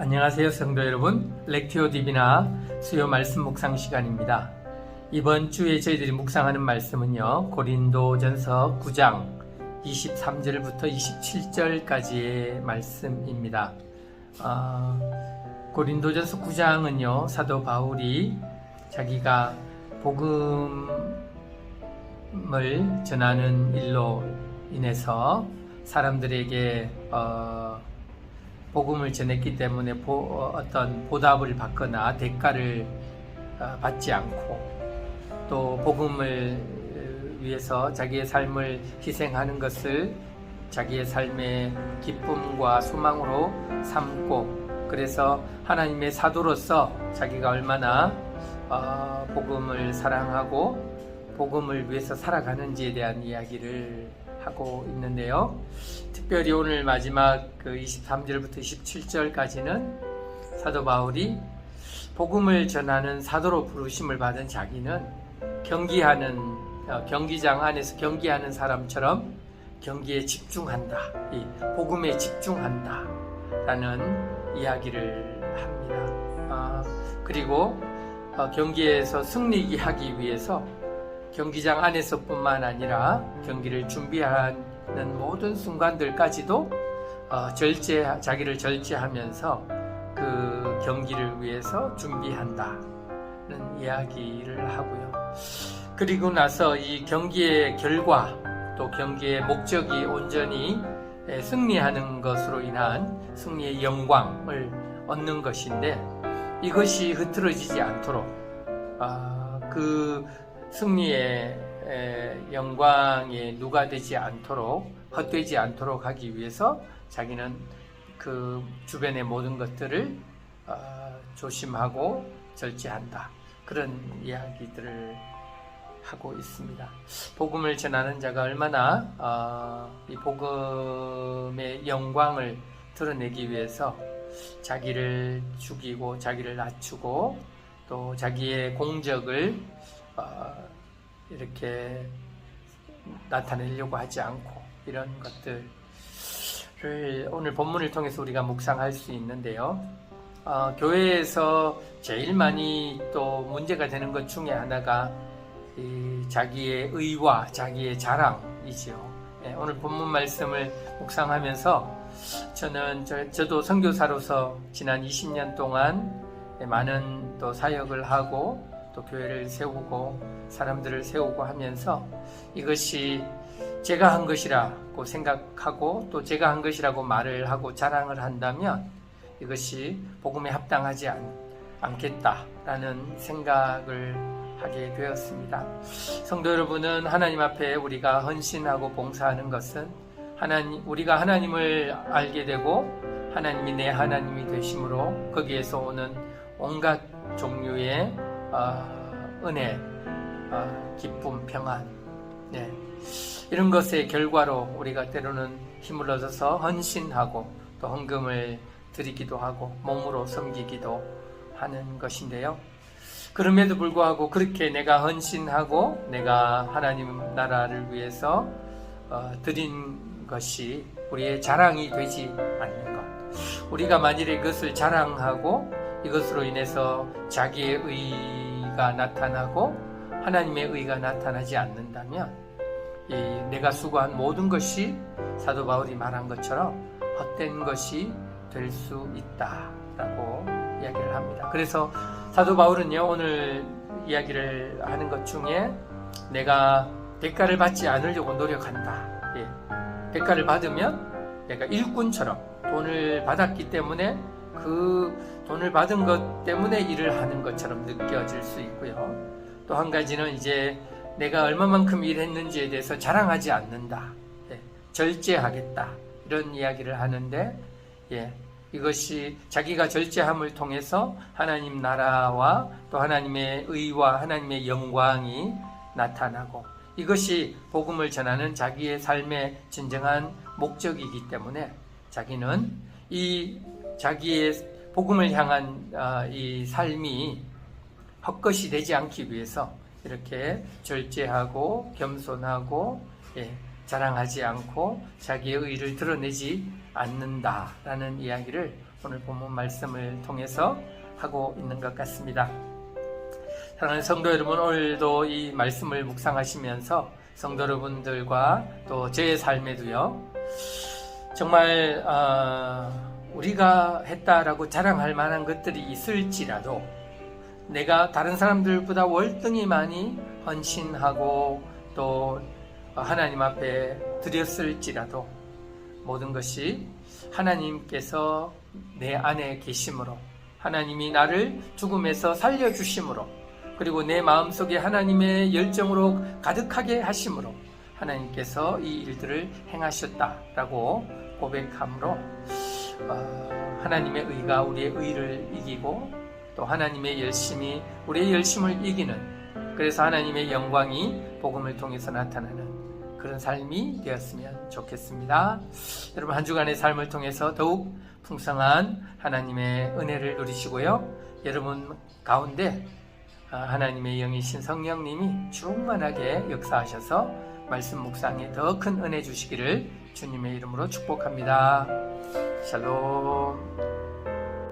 안녕하세요, 성도 여러분. 렉티오 디비나 수요 말씀 묵상 시간입니다. 이번 주에 저희들이 묵상하는 말씀은요, 고린도전서 9장 23절부터 27절까지의 말씀입니다. 고린도전서 9장은요, 사도 바울이 자기가 복음을 전하는 일로 인해서 사람들에게 복음을 전했기 때문에 어떤 보답을 받거나 대가를 받지 않고 또 복음을 위해서 자기의 삶을 희생하는 것을 자기의 삶의 기쁨과 소망으로 삼고, 그래서 하나님의 사도로서 자기가 얼마나 복음을 사랑하고 복음을 위해서 살아가는지에 대한 이야기를 하고 있는데요. 특별히 오늘 마지막 23절부터 27절까지는 사도 바울이 복음을 전하는 사도로 부르심을 받은 자기는 경기장 안에서 경기하는 사람처럼 경기에 집중한다, 이 복음에 집중한다 라는 이야기를 합니다. 그리고 경기에서 승리하기 위해서 경기장 안에서뿐만 아니라 경기를 준비하는 모든 순간들까지도 자기를 절제하면서 그 경기를 위해서 준비한다는 이야기를 하고요. 그리고 나서 이 경기의 결과 또 경기의 목적이 온전히 승리하는 것으로 인한 승리의 영광을 얻는 것인데, 이것이 흐트러지지 않도록 그 승리의 영광에 누가 되지 않도록, 헛되지 않도록 하기 위해서 자기는 그 주변의 모든 것들을 조심하고 절제한다, 그런 이야기들을 하고 있습니다. 복음을 전하는 자가 얼마나 이 복음의 영광을 드러내기 위해서 자기를 죽이고 자기를 낮추고 또 자기의 공적을 이렇게 나타내려고 하지 않고, 이런 것들을 오늘 본문을 통해서 우리가 묵상할 수 있는데요. 교회에서 제일 많이 또 문제가 되는 것 중에 하나가 이 자기의 의와 자기의 자랑이지요. 오늘 본문 말씀을 묵상하면서 저도 선교사로서 지난 20년 동안 많은 또 사역을 하고 또 교회를 세우고 사람들을 세우고 하면서 이것이 제가 한 것이라고 생각하고 또 제가 한 것이라고 말을 하고 자랑을 한다면 이것이 복음에 합당하지 않겠다라는 생각을 하게 되었습니다. 성도 여러분은 하나님 앞에 우리가 헌신하고 봉사하는 것은 우리가 하나님을 알게 되고 하나님이 내 하나님이 되심으로 거기에서 오는 온갖 종류의 은혜, 기쁨, 평안, 이런 것의 결과로 우리가 때로는 힘을 얻어서 헌신하고 또 헌금을 드리기도 하고 몸으로 섬기기도 하는 것인데요. 그럼에도 불구하고 그렇게 내가 헌신하고 내가 하나님 나라를 위해서 드린 것이 우리의 자랑이 되지 않는 것, 우리가 만일에 그것을 자랑하고 이것으로 인해서 자기의 의가 나타나고 하나님의 의가 나타나지 않는다면 내가 수고한 모든 것이 사도 바울이 말한 것처럼 헛된 것이 될 수 있다라고 이야기를 합니다. 그래서 사도 바울은요, 오늘 이야기를 하는 것 중에 내가 대가를 받지 않으려고 노력한다. 대가를 받으면 내가 일꾼처럼 돈을 받았기 때문에 그 돈을 받은 것 때문에 일을 하는 것처럼 느껴질 수 있고요. 또 한 가지는 이제 내가 얼마만큼 일했는지에 대해서 자랑하지 않는다. 절제하겠다. 이런 이야기를 하는데, 이것이 자기가 절제함을 통해서 하나님 나라와 또 하나님의 의와 하나님의 영광이 나타나고, 이것이 복음을 전하는 자기의 삶의 진정한 목적이기 때문에 자기는 이 자기의 복음을 향한 이 삶이 헛것이 되지 않기 위해서 이렇게 절제하고 겸손하고 자랑하지 않고 자기의 의를 드러내지 않는다라는 이야기를 오늘 본문 말씀을 통해서 하고 있는 것 같습니다. 사랑하는 성도 여러분, 오늘도 이 말씀을 묵상하시면서 성도 여러분들과 또 제 삶에도요, 정말 우리가 했다라고 자랑할 만한 것들이 있을지라도 내가 다른 사람들보다 월등히 많이 헌신하고 또 하나님 앞에 드렸을지라도 모든 것이 하나님께서 내 안에 계심으로, 하나님이 나를 죽음에서 살려주심으로, 그리고 내 마음속에 하나님의 열정으로 가득하게 하심으로 하나님께서 이 일들을 행하셨다라고 고백함으로 하나님의 의가 우리의 의를 이기고 또 하나님의 열심이 우리의 열심을 이기는, 그래서 하나님의 영광이 복음을 통해서 나타나는 그런 삶이 되었으면 좋겠습니다. 여러분, 한 주간의 삶을 통해서 더욱 풍성한 하나님의 은혜를 누리시고요, 여러분 가운데 하나님의 영이신 성령님이 충만하게 역사하셔서 말씀 묵상에 더 큰 은혜 주시기를 주님의 이름으로 축복합니다. 샬롬.